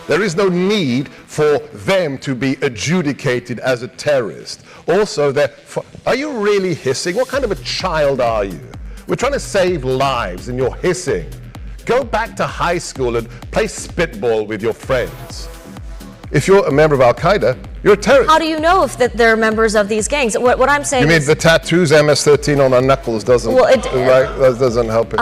There is no need for them to be adjudicated as a terrorist. Also, are you really hissing? What kind of a child are you? We're trying to save lives and you're hissing. Go back to high school and play spitball with your friends. If you're a member of Al-Qaeda, you're a terrorist. How do you know if that they're members of these gangs? What I'm saying is... You mean the tattoos MS-13 on their knuckles doesn't, that doesn't help it?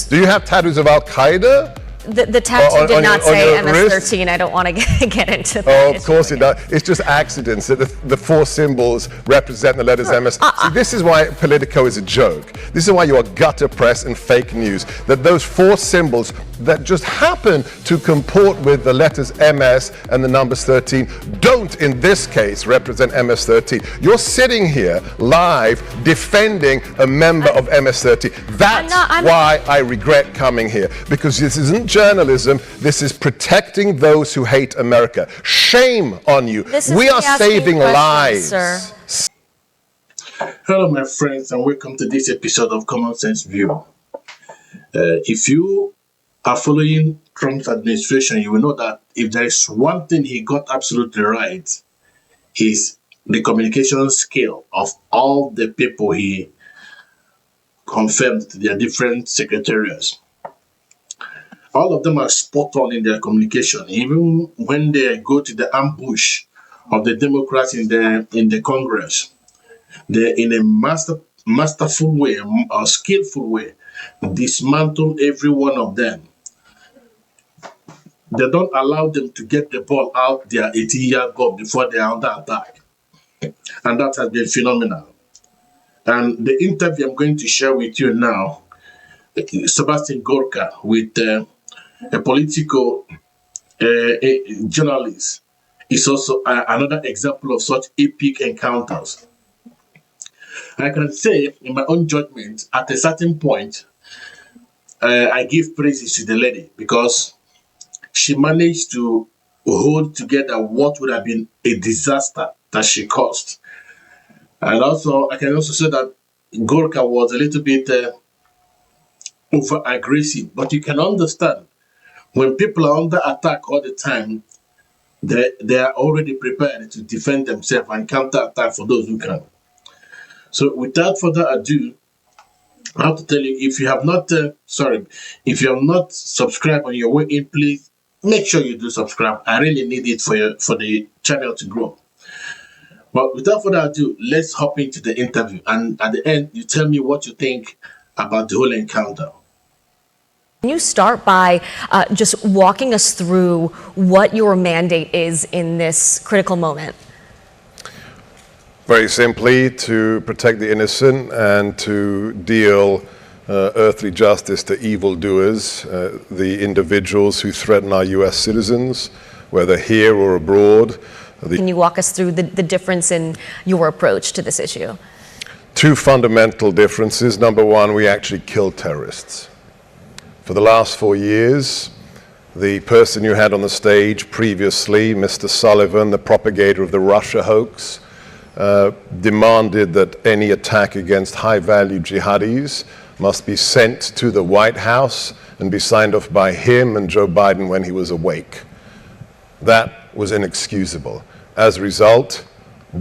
Do you have tattoos of Al-Qaeda? The tattoo did not say MS-13. I don't want to get into that. Oh, of course it does. It's just accidents that the four symbols represent the letters MS. See, this is why Politico is a joke. This is why you are gutter press and fake news. That those four symbols that just happen to comport with the letters MS and the numbers 13 don't, in this case, represent MS-13. You're sitting here live defending a member of MS-13. That's why I regret coming here, because this isn't journalism. This is protecting those who hate America. Shame on you. We are saving lives. Sir. Hello, my friends, and welcome to this episode of Common Sense View. If you are following Trump's administration, you will know that if there is one thing he got absolutely right, is the communication skill of all the people he confirmed to their different secretariats. All of them are spot on in their communication, even when they go to the ambush of the Democrats in the Congress. They, in a masterful way, or skillful way, dismantle every one of them. They don't allow them to get the ball out their 18-yard goal before they are under attack. And that has been phenomenal. And the interview I'm going to share with you now, Sebastian Gorka with a Politico journalist, is also another example of such epic encounters. I can say, in my own judgment, at a certain point, I give praises to the lady because she managed to hold together what would have been a disaster that she caused. And also, I can also say that Gorka was a little bit over-aggressive, but you can understand when people are under attack all the time, they are already prepared to defend themselves and counter-attack for those who can. So without further ado, I have to tell you, if you have not, subscribed on your way in, please make sure you do subscribe. I really need it for the channel to grow. But without further ado, let's hop into the interview. And at the end, you tell me what you think about the whole encounter. Can you start by just walking us through what your mandate is in this critical moment? Very simply, to protect the innocent and to deal earthly justice to evildoers, the individuals who threaten our U.S. citizens, whether here or abroad. Can you walk us through the difference in your approach to this issue? Two fundamental differences. Number one, we actually kill terrorists. For the last 4 years, the person you had on the stage previously, Mr. Sullivan, the propagator of the Russia hoax, demanded that any attack against high-value jihadis must be sent to the White House and be signed off by him and Joe Biden when he was awake. That was inexcusable. As a result,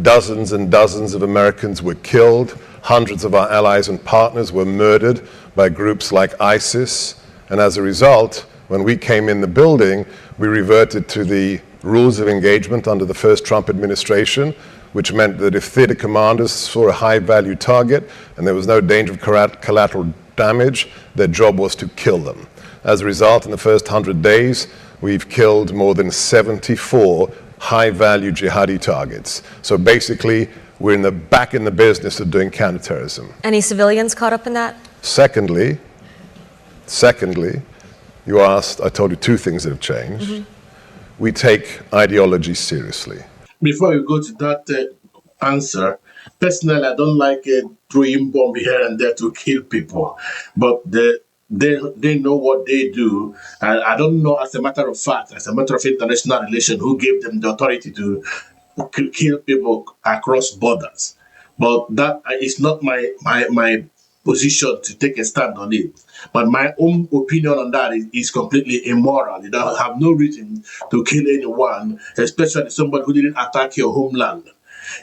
dozens and dozens of Americans were killed, hundreds of our allies and partners were murdered by groups like ISIS, and as a result, when we came in the building, we reverted to the rules of engagement under the first Trump administration, which meant that if theater commanders saw a high-value target and there was no danger of collateral damage, their job was to kill them. As a result, in the first 100 days, we've killed more than 74 high-value jihadi targets. So basically, we're back in the business of doing counterterrorism. Any civilians caught up in that? Secondly, you asked, I told you two things that have changed. Mm-hmm. We take ideology seriously. Before you go to that answer, personally, I don't like throwing bomb here and there to kill people, but they know what they do, and I don't know, as a matter of fact, as a matter of international relation, who gave them the authority to kill people across borders. But that is not my position to take a stand on it. But my own opinion on that is completely immoral. You don't have no reason to kill anyone, especially somebody who didn't attack your homeland.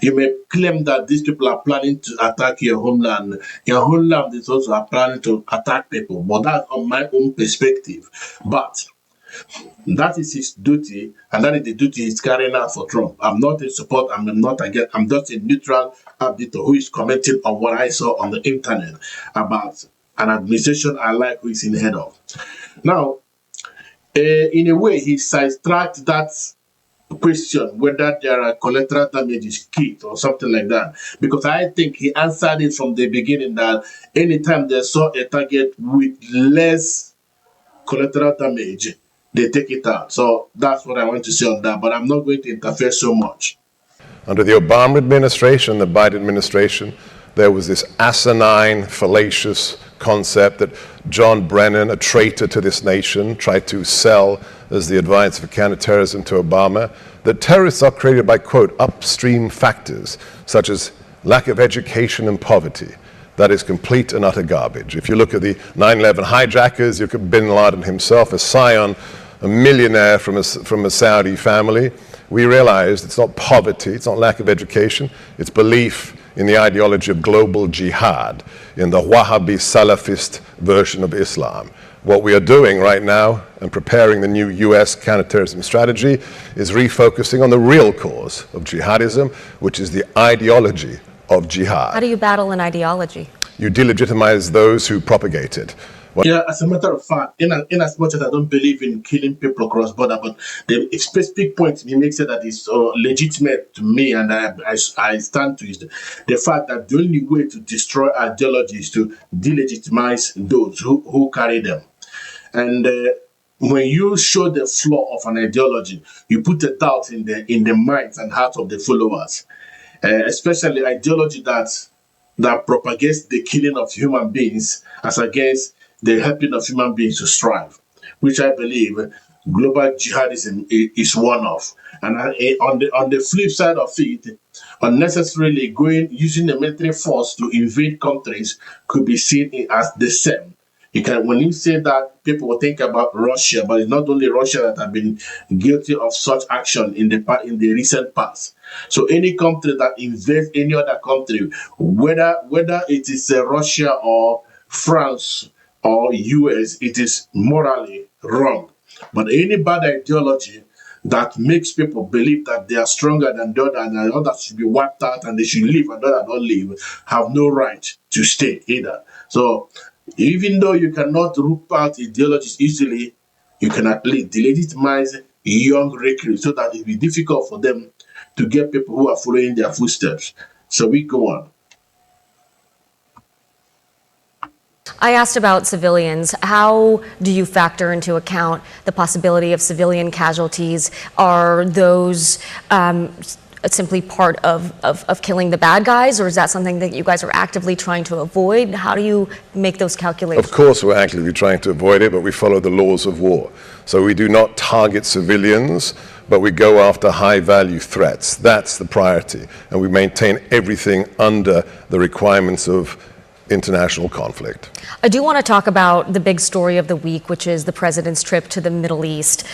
You may claim that these people are planning to attack your homeland. Your homeland is also planning to attack people, but that's on my own perspective. But that is his duty, and that is the duty he's carrying out for Trump. I'm not in support, I'm not against, I'm just a neutral arbiter who is commenting on what I saw on the internet about an administration I like who is in the head of. Now, in a way, he sidetracked that question whether there are collateral damages kit or something like that, because I think he answered it from the beginning that anytime they saw a target with less collateral damage, they take it out. So that's what I want to say on that, but I'm not going to interfere so much. Under the Obama administration, the Biden administration, there was this asinine, fallacious concept that John Brennan, a traitor to this nation, tried to sell as the advisor for counterterrorism to Obama, that terrorists are created by, quote, upstream factors, such as lack of education and poverty. That is complete and utter garbage. If you look at the 9/11 hijackers, you look at bin Laden himself, a scion, a millionaire from a Saudi family, we realized it's not poverty, it's not lack of education, it's belief in the ideology of global jihad, in the Wahhabi Salafist version of Islam. What we are doing right now and preparing the new US counterterrorism strategy is refocusing on the real cause of jihadism, which is the ideology of jihad. How do you battle an ideology? You delegitimize those who propagate it. Yeah, as a matter of fact, in as much as I don't believe in killing people across border, but the specific point he makes it that is legitimate to me, and I stand to is the fact that the only way to destroy ideology is to delegitimize those who carry them. And when you show the flaw of an ideology, you put a doubt in the minds and hearts of the followers, especially ideology that propagates the killing of human beings as against the helping of human beings to strive, which I believe global jihadism is one of. And on the flip side of it, unnecessarily using the military force to invade countries could be seen as the same. When you say that, people will think about Russia, but it's not only Russia that have been guilty of such action in the recent past. So any country that invades any other country, whether it is Russia or France or US, it is morally wrong. But any bad ideology that makes people believe that they are stronger than the other and the others should be wiped out and they should live and the other not live, have no right to stay either. So even though you cannot root out ideologies easily, you can at least delegitimize young recruits so that it will be difficult for them to get people who are following their footsteps. So we go on. I asked about civilians. How do you factor into account the possibility of civilian casualties? Are those simply part of killing the bad guys, or is that something that you guys are actively trying to avoid? How do you make those calculations? Of course we're actively trying to avoid it, but we follow the laws of war. So we do not target civilians, but we go after high-value threats. That's the priority. And we maintain everything under the requirements of international conflict. I do want to talk about the big story of the week, which is the president's trip to the Middle East.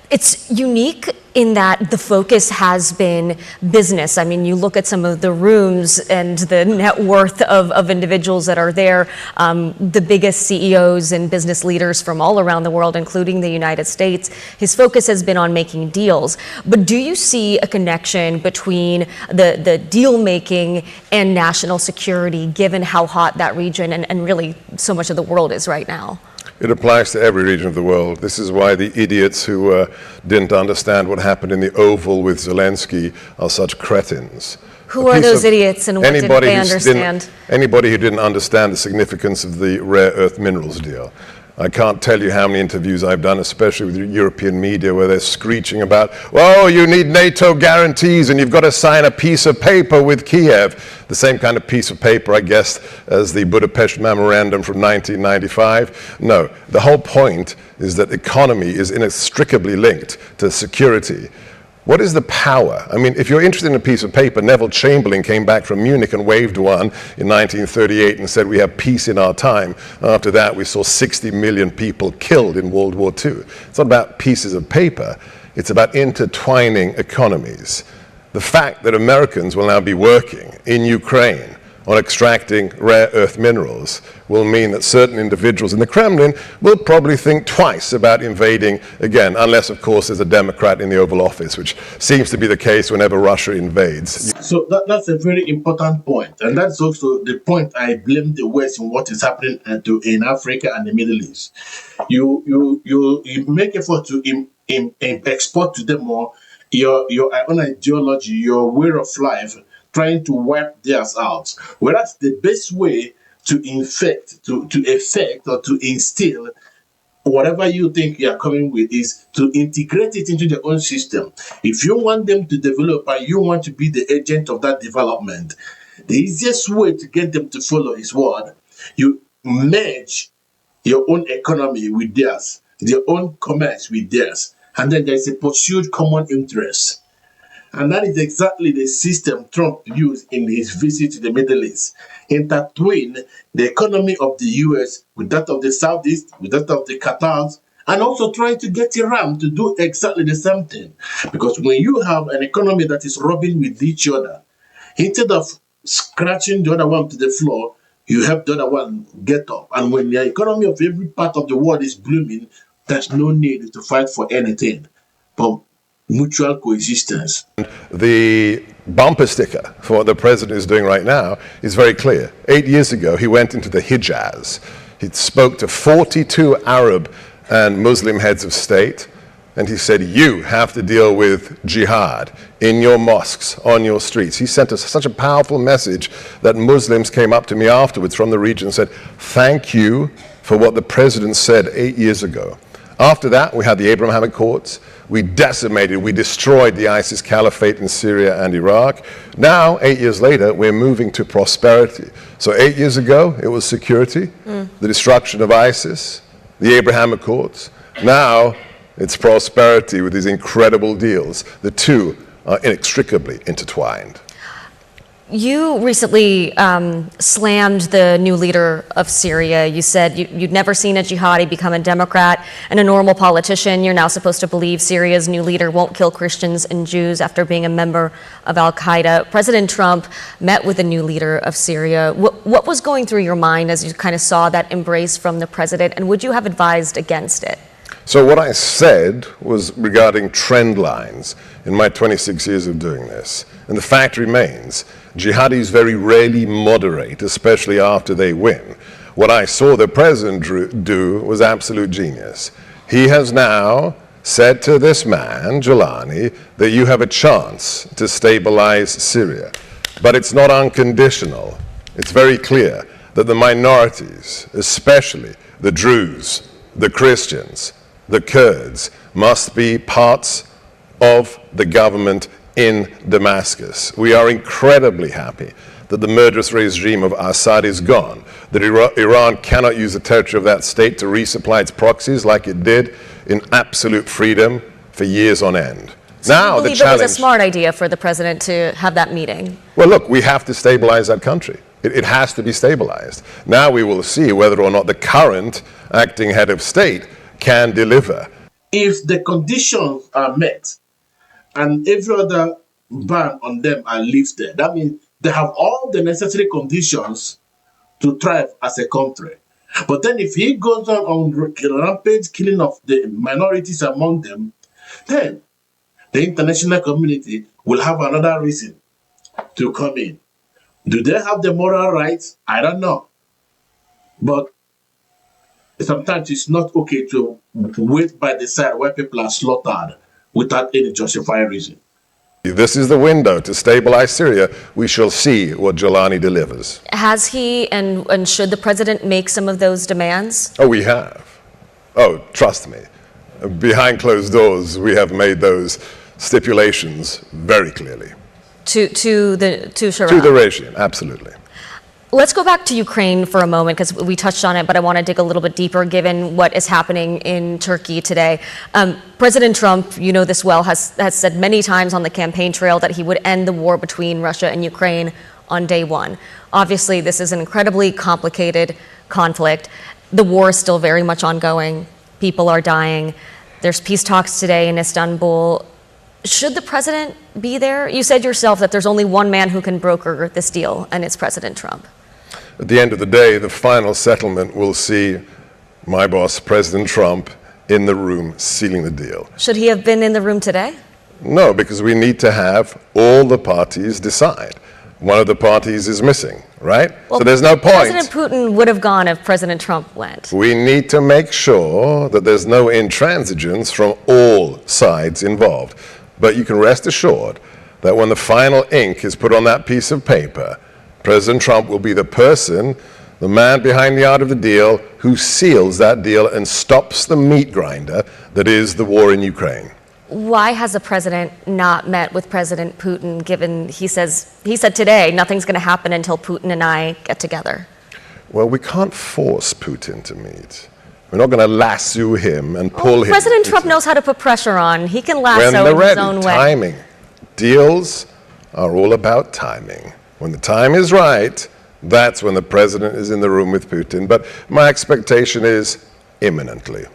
It's unique in that the focus has been business. I mean, you look at some of the rooms and the net worth of individuals that are there, the biggest CEOs and business leaders from all around the world, including the United States. His focus has been on making deals. But do you see a connection between the deal making and national security, given how hot that region and really so much of the world is right now? It applies to every region of the world. This is why the idiots who didn't understand what happened in the Oval with Zelensky are such cretins. Who are those idiots and what didn't they understand? Anybody who didn't understand the significance of the rare earth minerals deal. I can't tell you how many interviews I've done, especially with European media, where they're screeching about, oh, you need NATO guarantees and you've got to sign a piece of paper with Kiev. The same kind of piece of paper, I guess, as the Budapest Memorandum from 1995. No, the whole point is that economy is inextricably linked to security. What is the power? I mean, if you're interested in a piece of paper, Neville Chamberlain came back from Munich and waved one in 1938 and said, we have peace in our time. After that, we saw 60 million people killed in World War II. It's not about pieces of paper. It's about intertwining economies. The fact that Americans will now be working in Ukraine on extracting rare earth minerals will mean that certain individuals in the Kremlin will probably think twice about invading again, unless, of course, there's a Democrat in the Oval Office, which seems to be the case whenever Russia invades. So that's a very important point. And that's also the point I blame the West in what is happening in Africa and the Middle East. You make effort to export to them more your own ideology, your way of life, trying to wipe theirs out. Whereas the best way to affect or to instill whatever you think you are coming with is to integrate it into their own system. If you want them to develop and you want to be the agent of that development, the easiest way to get them to follow is what? You merge your own economy with theirs, their own commerce with theirs, and then there's a pursued common interest. And that is exactly the system Trump used in his visit to the Middle East. Intertwine the economy of the US with that of the Saudis, with that of the Qatars, and also trying to get Iran to do exactly the same thing. Because when you have an economy that is rubbing with each other, instead of scratching the other one to the floor, you help the other one get up. And when the economy of every part of the world is blooming, there's no need to fight for anything but mutual coexistence. The bumper sticker for what the president is doing right now is very clear. 8 years ago, he went into the Hijaz. He spoke to 42 Arab and Muslim heads of state, and he said, you have to deal with jihad in your mosques, on your streets. He sent us such a powerful message that Muslims came up to me afterwards from the region and said, thank you for what the president said 8 years ago. After that, we had the Abraham Accords. We decimated, we destroyed the ISIS caliphate in Syria and Iraq. Now, 8 years later, we're moving to prosperity. So 8 years ago, it was security, the destruction of ISIS, the Abraham Accords. Now, it's prosperity with these incredible deals. The two are inextricably intertwined. You recently slammed the new leader of Syria. You said you'd never seen a jihadi become a Democrat and a normal politician. You're now supposed to believe Syria's new leader won't kill Christians and Jews after being a member of al-Qaeda. President Trump met with the new leader of Syria. What was going through your mind as you kind of saw that embrace from the president, and would you have advised against it? So what I said was regarding trend lines in my 26 years of doing this. And the fact remains, jihadis very rarely moderate, especially after they win. What I saw the president do was absolute genius. He has now said to this man, Jelani, that you have a chance to stabilize Syria. But it's not unconditional. It's very clear that the minorities, especially the Druze, the Christians, the Kurds, must be parts of the government in Damascus. We are incredibly happy that the murderous regime of Assad is gone, that Iran cannot use the territory of that state to resupply its proxies like it did in absolute freedom for years on end. So now, you believe it was a smart idea for the president to have that meeting? Well, look, we have to stabilize that country. It has to be stabilized. Now we will see whether or not the current acting head of state can deliver. If the conditions are met and every other ban on them are lifted, that means they have all the necessary conditions to thrive as a country. But then if he goes on rampage killing of the minorities among them, then the international community will have another reason to come in. Do they have the moral rights? I don't know. But sometimes it's not okay to wait by the side where people are slaughtered without any justified reason. This is the window to stabilize Syria. We shall see what Jelani delivers. Has he and should the president make some of those demands? Oh, we have. Oh, trust me. Behind closed doors, we have made those stipulations very clearly. To Sharon? To the regime, absolutely. Let's go back to Ukraine for a moment, because we touched on it, but I want to dig a little bit deeper given what is happening in Turkey today. President Trump, you know this well, has said many times on the campaign trail that he would end the war between Russia and Ukraine on day one. Obviously, this is an incredibly complicated conflict. The war is still very much ongoing. People are dying. There's peace talks today in Istanbul. Should the president be there? You said yourself that there's only one man who can broker this deal, and it's President Trump. At the end of the day, the final settlement will see my boss, President Trump, in the room sealing the deal. Should he have been in the room today? No, because we need to have all the parties decide. One of the parties is missing, right? Well, so there's no point. President Putin would have gone if President Trump went. We need to make sure that there's no intransigence from all sides involved. But you can rest assured that when the final ink is put on that piece of paper, President Trump will be the person, the man behind the art of the deal, who seals that deal and stops the meat grinder that is the war in Ukraine. Why has the president not met with President Putin, given he said today nothing's going to happen until Putin and I get together? Well, we can't force Putin to meet. We're not going to lasso him and pull him. President Trump knows how to put pressure on. He can lasso in his own way. Timing. Deals are all about timing. When the time is right, that's when the president is in the room with Putin. But my expectation is imminently.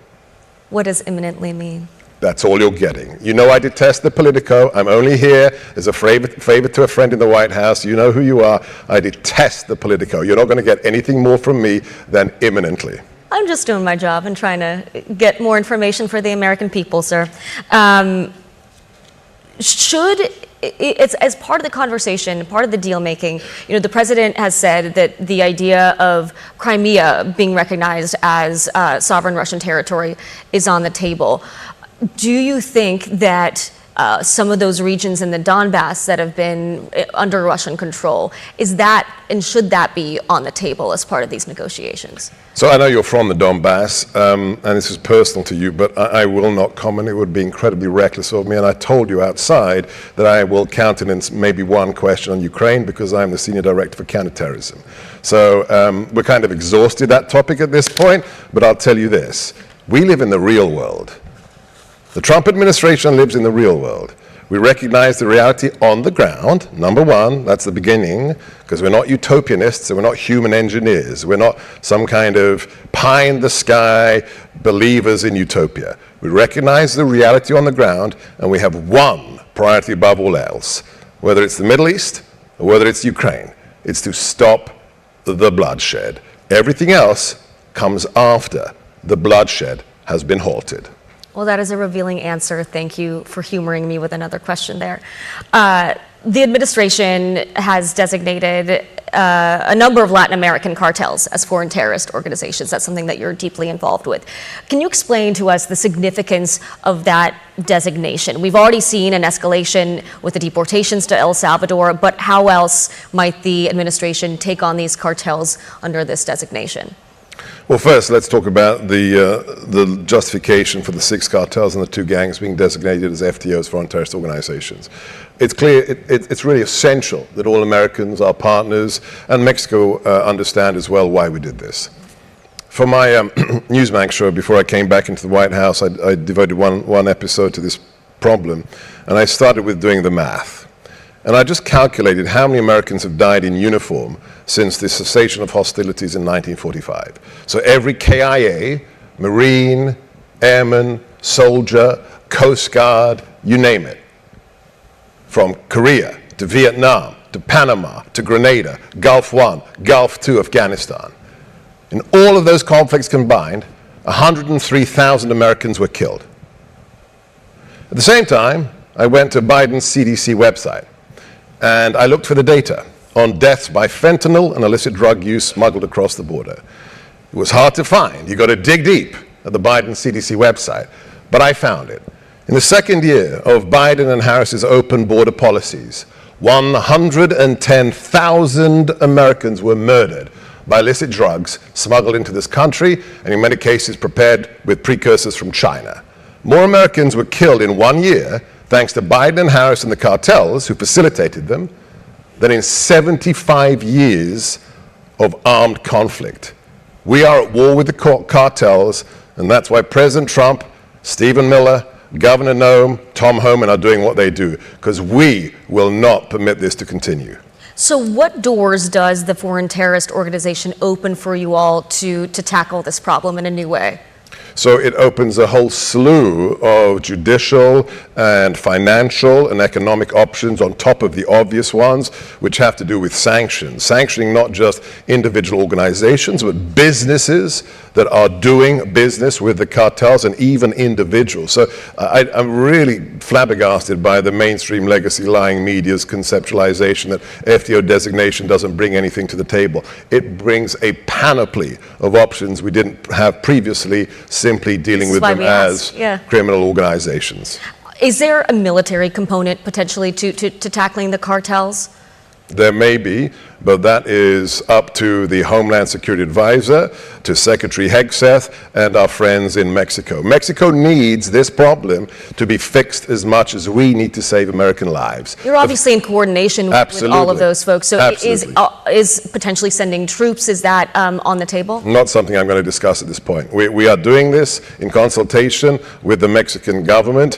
What does imminently mean? That's all you're getting. You know I detest the Politico. I'm only here as a favor to a friend in the White House. You know who you are. I detest the Politico. You're not going to get anything more from me than imminently. I'm just doing my job and trying to get more information for the American people, sir. It's as part of the conversation, part of the deal making, you know, the president has said that the idea of Crimea being recognized as sovereign Russian territory is on the table. Do you think that some of those regions in the Donbass that have been under Russian control, is that and should that be on the table as part of these negotiations? So I know you're from the Donbass, and this is personal to you, but I will not comment. It would be incredibly reckless of me, and I told you outside that I will countenance maybe one question on Ukraine because I'm the Senior Director for Counterterrorism. So we're kind of exhausted that topic at this point, but I'll tell you this. We live in the real world. The Trump administration lives in the real world. We recognize the reality on the ground, number one, that's the beginning, because we're not utopianists and we're not human engineers. We're not some kind of pie-in-the-sky believers in utopia. We recognize the reality on the ground, and we have one priority above all else, whether it's the Middle East or whether it's Ukraine. It's to stop the bloodshed. Everything else comes after the bloodshed has been halted. Well, that is a revealing answer. Thank you for humoring me with another question there. The administration has designated a number of Latin American cartels as foreign terrorist organizations. That's something that you're deeply involved with. Can you explain to us the significance of that designation? We've already seen an escalation with the deportations to El Salvador, but how else might the administration take on these cartels under this designation? Well, first, let's talk about the justification for the 6 cartels and the 2 gangs being designated as FTOs, foreign terrorist organizations. It's clear, it's really essential that all Americans, our partners, and Mexico understand as well why we did this. For my Newsmax show, before I came back into the White House, I devoted one episode to this problem, and I started with doing the math. And I just calculated how many Americans have died in uniform since the cessation of hostilities in 1945. So every KIA, Marine, Airman, soldier, Coast Guard, you name it, from Korea to Vietnam to Panama to Grenada, Gulf War, Gulf II, Afghanistan. In all of those conflicts combined, 103,000 Americans were killed. At the same time, I went to Biden's CDC website, and I looked for the data on deaths by fentanyl and illicit drug use smuggled across the border. It was hard to find. You got to dig deep at the Biden CDC website, but I found it. In the second year of Biden and Harris's open border policies, 110,000 Americans were murdered by illicit drugs smuggled into this country, and in many cases prepared with precursors from China. More Americans were killed in 1 year thanks to Biden and Harris and the cartels who facilitated them, than in 75 years of armed conflict. We are at war with the cartels, and that's why President Trump, Stephen Miller, Governor Noem, Tom Homan are doing what they do, because we will not permit this to continue. So what doors does the Foreign Terrorist Organization open for you all to tackle this problem in a new way? So it opens a whole slew of judicial and financial and economic options on top of the obvious ones, which have to do with sanctions. Sanctioning not just individual organizations, but businesses that are doing business with the cartels and even individuals. So I'm really flabbergasted by the mainstream legacy lying media's conceptualization that FTO designation doesn't bring anything to the table. It brings a panoply of options we didn't have previously, simply dealing with them as criminal organizations. Is there a military component potentially to tackling the cartels? There may be, but that is up to the Homeland Security Advisor, to Secretary Hegseth, and our friends in Mexico. Mexico needs this problem to be fixed as much as we need to save American lives. You're obviously in coordination with all of those folks. So is potentially sending troops, is that on the table? Not something I'm going to discuss at this point. We are doing this in consultation with the Mexican government,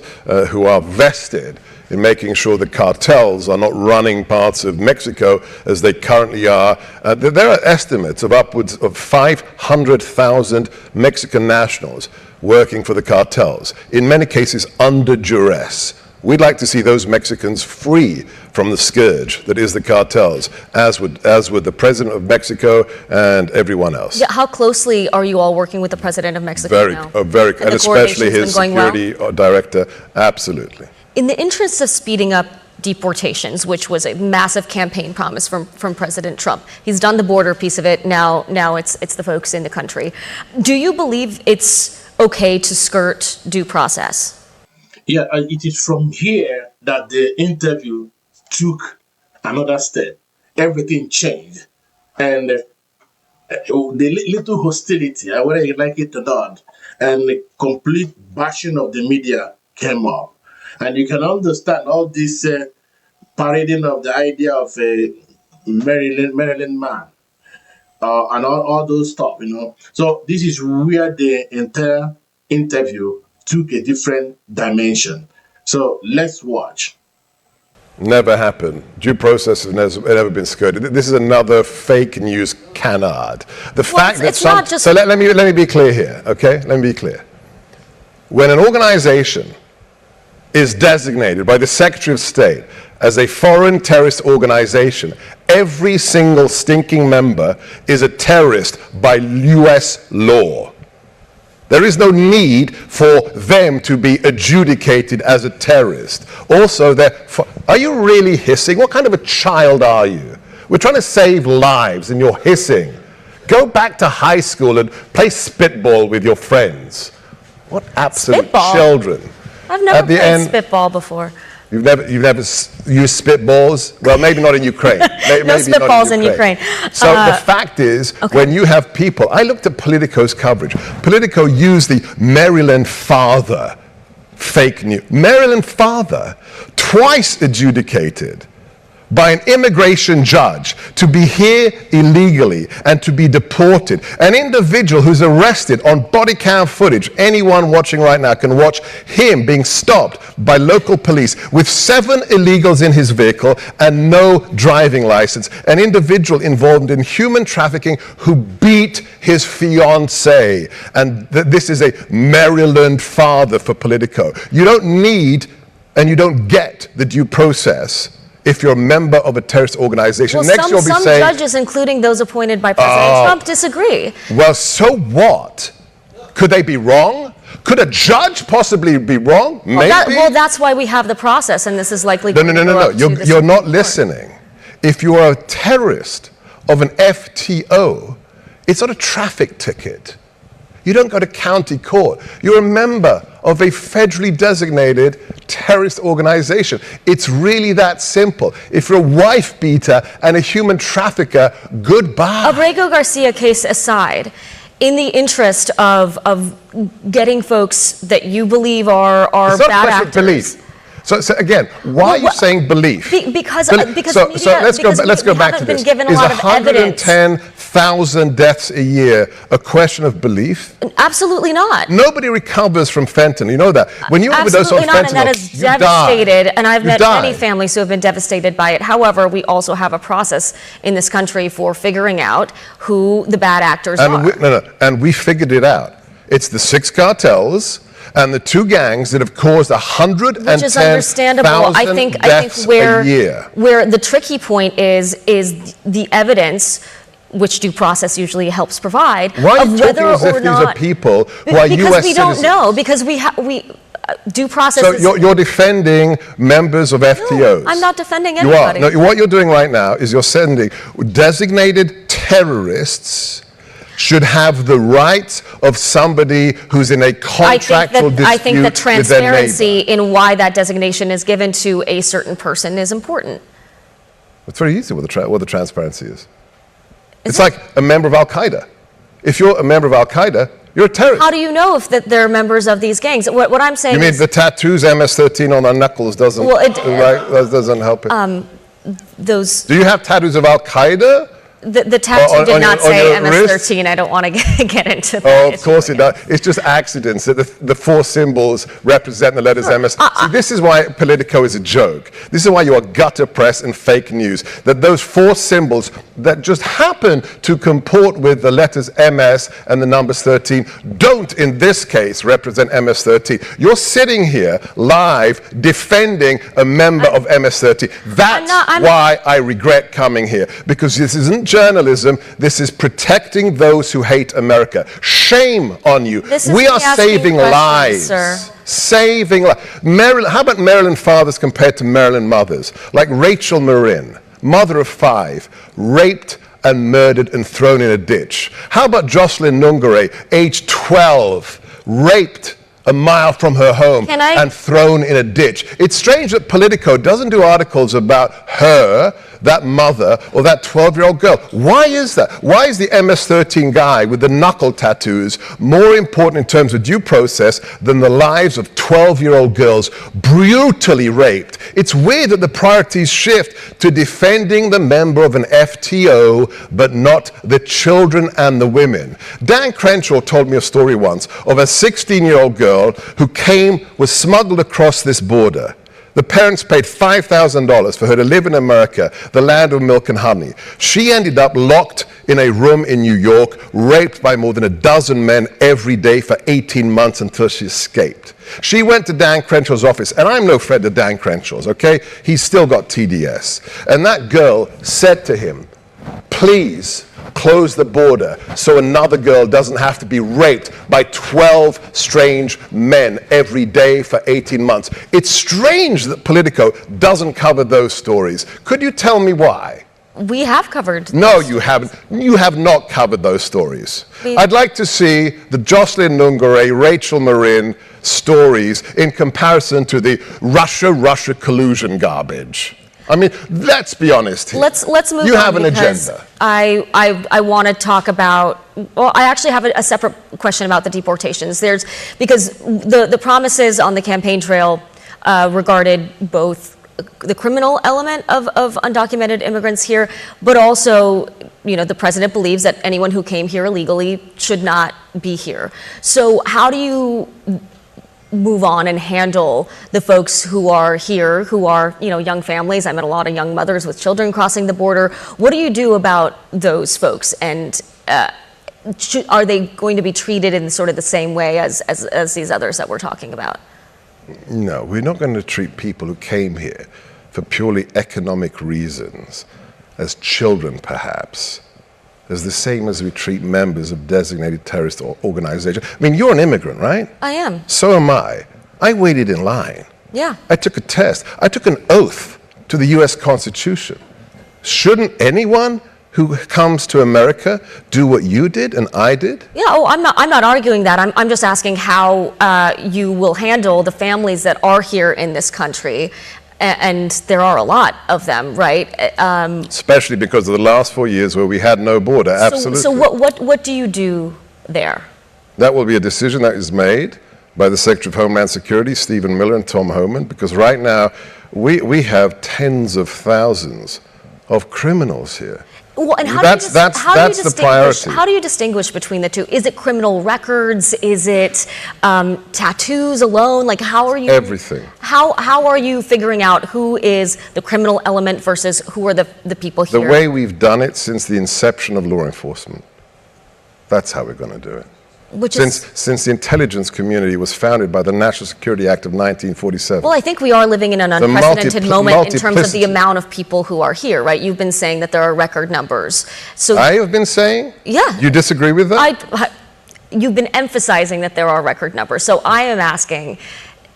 who are vested in making sure the cartels are not running parts of Mexico as they currently are. There are estimates of upwards of 500,000 Mexican nationals working for the cartels, in many cases under duress. We'd like to see those Mexicans free from the scourge that is the cartels, as would the President of Mexico and everyone else. Yeah, how closely are you all working with the President of Mexico now? And especially his security director, absolutely. In the interest of speeding up deportations, which was a massive campaign promise from President Trump, he's done the border piece of it. Now it's the folks in the country. Do you believe it's okay to skirt due process? Yeah, it is from here that the interview took another step. Everything changed, and the little hostility, whether you like it or not, and the complete bashing of the media came up. And you can understand all this parading of the idea of a Maryland man and all those stuff, you know. So this is where the entire interview took a different dimension. So let's watch. Never happened. Due process has never been skirted. This is another fake news canard. The fact that so let me be clear here, okay? Let me be clear. When an organization is designated by the Secretary of State as a foreign terrorist organization, every single stinking member is a terrorist by US law. There is no need for them to be adjudicated as a terrorist. Also, are you really hissing? What kind of a child are you? We're trying to save lives and you're hissing. Go back to high school and play spitball with your friends. What absolute children. I've never played spitball before. You've never used spitballs? Well, maybe not in Ukraine. No spitballs in Ukraine. So the fact is, when you have people, I looked at Politico's coverage. Politico used the Maryland father fake news. Maryland father, twice adjudicated by an immigration judge to be here illegally and to be deported. An individual who's arrested on body cam footage, anyone watching right now can watch him being stopped by local police with 7 illegals in his vehicle and no driving license. An individual involved in human trafficking who beat his fiancée. And this is a Maryland father for Politico. You don't need and you don't get the due process if you're a member of a terrorist organization. Well, Next, you'll be some judges, including those appointed by President Trump, disagree. Well, so what? Could they be wrong? Could a judge possibly be wrong? Maybe. Well, that's why we have the process, and this is likely. No. You're not listening. If you are a terrorist of an FTO, it's not a traffic ticket. You don't go to county court. You're a member of a federally designated terrorist organization. It's really that simple. If you're a wife beater and a human trafficker, goodbye. Abrego Garcia case aside, in the interest of getting folks that you believe are bad actors. Belief. So again, why are you saying belief? Because so media, let's go back to this. Been given a Is lot of evidence. 110,000 deaths a year a question of belief? Absolutely not. Nobody recovers from fentanyl. You know that. When you overdose on Absolutely not, and that fentanyl, is you die. devastated. And I've You met die. many families who have been devastated by it. However, we also have a process in this country for figuring out who the bad actors are. And we figured it out. It's the 6 cartels and the 2 gangs that have caused 110,000 Which is understandable. I think a year. Where the tricky point is the evidence, which due process usually helps provide, Why are you of talking whether as if or these are not people who are because U.S. we citizens? don't know, because we due process. So you're defending members of FTOs. No, I'm not defending You are. anybody. No, what you're doing right now is you're sending designated terrorists should have the rights of somebody who's in a contractual dispute I think that transparency with their neighbor. in why that designation is given to a certain person is important. It's very easy what the transparency is. It's like a member of Al-Qaeda. If you're a member of Al-Qaeda, you're a terrorist. How do you know if that they're members of these gangs? What I'm saying You mean is, the tattoos MS-13 on their knuckles doesn't, that doesn't help it? those Do you have tattoos of Al-Qaeda? the tattoo on did not your say wrist? MS-13. I don't want to get into that. Oh, of course it does. It's just accidents that the 4 symbols represent the letters MS. See, this is why Politico is a joke. This is why you are gutter press and fake news. That those 4 symbols that just happen to comport with the letters MS and the numbers 13 don't, in this case, represent MS-13. You're sitting here live defending a member of MS-13. That's why I regret coming here, because this isn't journalism. This is protecting those who hate America. Shame on you. We are saving lives. Sir. Saving lives. How about Maryland fathers compared to Maryland mothers? Like Rachel Marin, mother of 5, raped and murdered and thrown in a ditch. How about Jocelyn Nungare, age 12, raped a mile from her home and thrown in a ditch? It's strange that Politico doesn't do articles about her, that mother, or that 12-year-old girl. Why is that? Why is the MS-13 guy with the knuckle tattoos more important in terms of due process than the lives of 12-year-old girls brutally raped? It's weird that the priorities shift to defending the member of an FTO, but not the children and the women. Dan Crenshaw told me a story once of a 16-year-old girl who was smuggled across this border. The parents paid $5,000 for her to live in America, the land of milk and honey. She ended up locked in a room in New York, raped by more than a dozen men every day for 18 months until she escaped. She went to Dan Crenshaw's office, and I'm no friend of Dan Crenshaw's, okay? He's still got TDS. And that girl said to him, please close the border so another girl doesn't have to be raped by 12 strange men every day for 18 months. It's strange that Politico doesn't cover those stories. Could you tell me why? We have covered. No, you haven't. You have not covered those stories. I'd like to see the Jocelyn Nungare, Rachel Marin stories in comparison to the Russia collusion garbage. I mean, let's be honest here. Let's move on. You have an agenda. I want to talk about, well, I actually have a separate question about the deportations. Because the promises on the campaign trail regarded both the criminal element of undocumented immigrants here, but also, the president believes that anyone who came here illegally should not be here. So how do you move on and handle the folks who are here, who are, young families? I met a lot of young mothers with children crossing the border. What do you do about those folks? And are they going to be treated in sort of the same way as these others that we're talking about? No, we're not going to treat people who came here for purely economic reasons as children, perhaps, as the same as we treat members of designated terrorist organizations. I mean, you're an immigrant, right? I am. So am I. I waited in line. Yeah. I took a test. I took an oath to the U.S. Constitution. Shouldn't anyone who comes to America do what you did and I did? Yeah, I'm not arguing that. I'm just asking how you will handle the families that are here in this country. And there are a lot of them, right? Especially because of the last 4 years where we had no border, absolutely. So what do you do there? That will be a decision that is made by the Secretary of Homeland Security, Stephen Miller and Tom Homan, because right now we have tens of thousands of criminals here. Well, and That's the priority. How do you distinguish between the two? Is it criminal records? Is it tattoos alone? Like, how are you? Everything. How are you figuring out who is the criminal element versus who are the people here? The way we've done it since the inception of law enforcement. That's how we're going to do it. Since the intelligence community was founded by the National Security Act of 1947. Well, I think we are living in an unprecedented moment in terms of the amount of people who are here, right? You've been saying that there are record numbers. So I have been saying? Yeah. You disagree with that? You've been emphasizing that there are record numbers. So I am asking,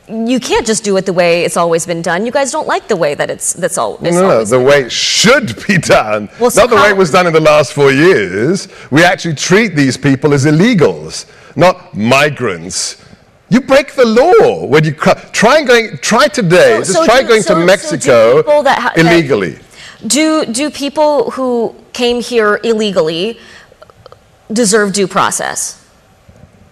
you can't just do it the way it's always been done. You guys don't like the way that No, the way it should be done. Well, so not the way it was done in the last 4 years. We actually treat these people as illegals, not migrants. You break the law when you try today. Try going to Mexico illegally. Do people who came here illegally deserve due process?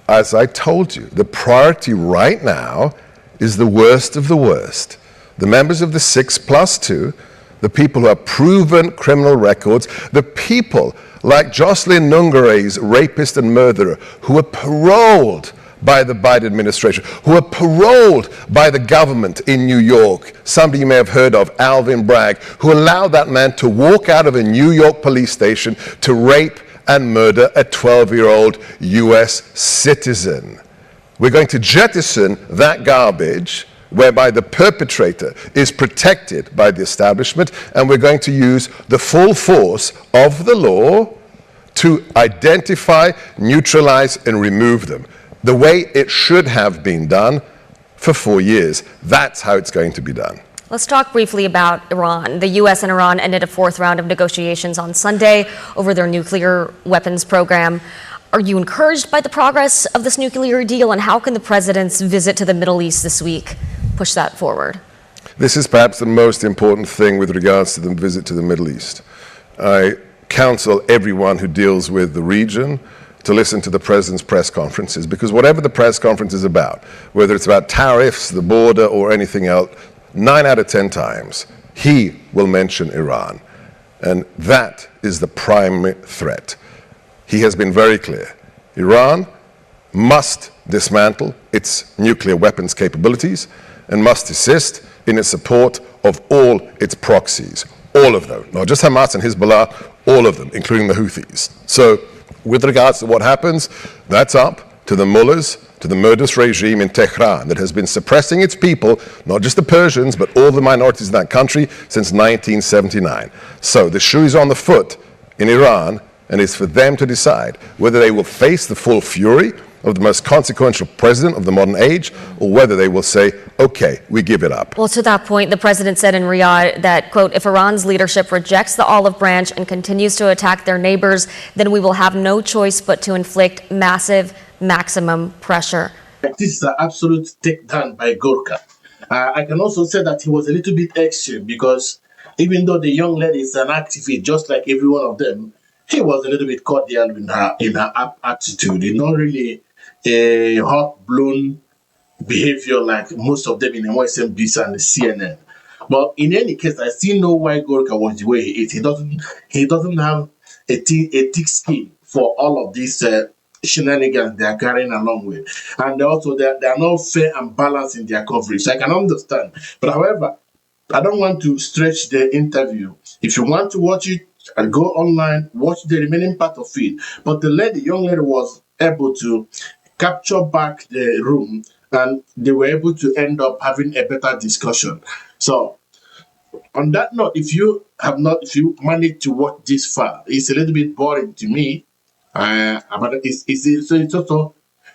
As I told you, the priority right now is the worst of the worst. The members of the 6+2, the people who have proven criminal records, the people like Jocelyn Nungare's rapist and murderer who were paroled by the Biden administration, who were paroled by the government in New York. Somebody you may have heard of, Alvin Bragg, who allowed that man to walk out of a New York police station to rape and murder a 12-year-old US citizen. We're going to jettison that garbage whereby the perpetrator is protected by the establishment, and we're going to use the full force of the law to identify, neutralize, and remove them. The way it should have been done for 4 years. That's how it's going to be done. Let's talk briefly about Iran. The U.S. and Iran ended a fourth round of negotiations on Sunday over their nuclear weapons program. Are you encouraged by the progress of this nuclear deal, and how can the president's visit to the Middle East this week push that forward? This is perhaps the most important thing with regards to the visit to the Middle East. I counsel everyone who deals with the region to listen to the president's press conferences, because whatever the press conference is about, whether it's about tariffs, the border, or anything else, 9 out of 10 times, he will mention Iran. And that is the primary threat. He has been very clear. Iran must dismantle its nuclear weapons capabilities and must assist in its support of all its proxies, all of them, not just Hamas and Hezbollah, all of them, including the Houthis. So with regards to what happens, that's up to the mullahs, to the murderous regime in Tehran that has been suppressing its people, not just the Persians, but all the minorities in that country since 1979. So the shoe is on the foot in Iran, and it's for them to decide whether they will face the full fury of the most consequential president of the modern age, or whether they will say, okay, we give it up. Well, to that point, the president said in Riyadh that, quote, if Iran's leadership rejects the olive branch and continues to attack their neighbors, then we will have no choice but to inflict massive, maximum pressure. This is an absolute takedown by Gorka. I can also say that he was a little bit extreme, because even though the young lady is an activist, just like every one of them, he was a little bit cordial in her attitude. It's not really a hot-blown behavior like most of them in MSNBC and the CNN. But in any case, I still know why Gorka was the way he is. He doesn't have a thick skin for all of these shenanigans they are carrying along with. And also, they are not fair and balanced in their coverage. I can understand. But however, I don't want to stretch the interview. If you want to watch it, and go online, watch the remaining part of it. But the young lady was able to capture back the room, and they were able to end up having a better discussion. So, on that note, if you managed to watch this far, it's a little bit boring to me. But it's also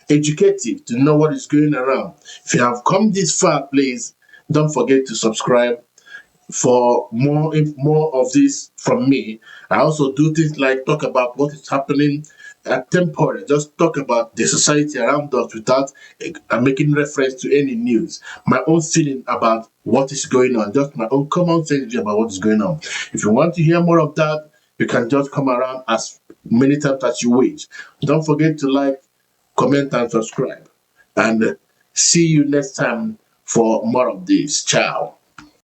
educative to know what is going around. If you have come this far, please don't forget to subscribe for more of this from me. I also do things like talk about what is happening temporary, just talk about the society around us without making reference to any news. My own feeling about what is going on, just my own common sense view about what is going on. If you want to hear more of that, you can just come around as many times as you wish. Don't forget to like, comment, and subscribe. And See you next time for more of this. Ciao.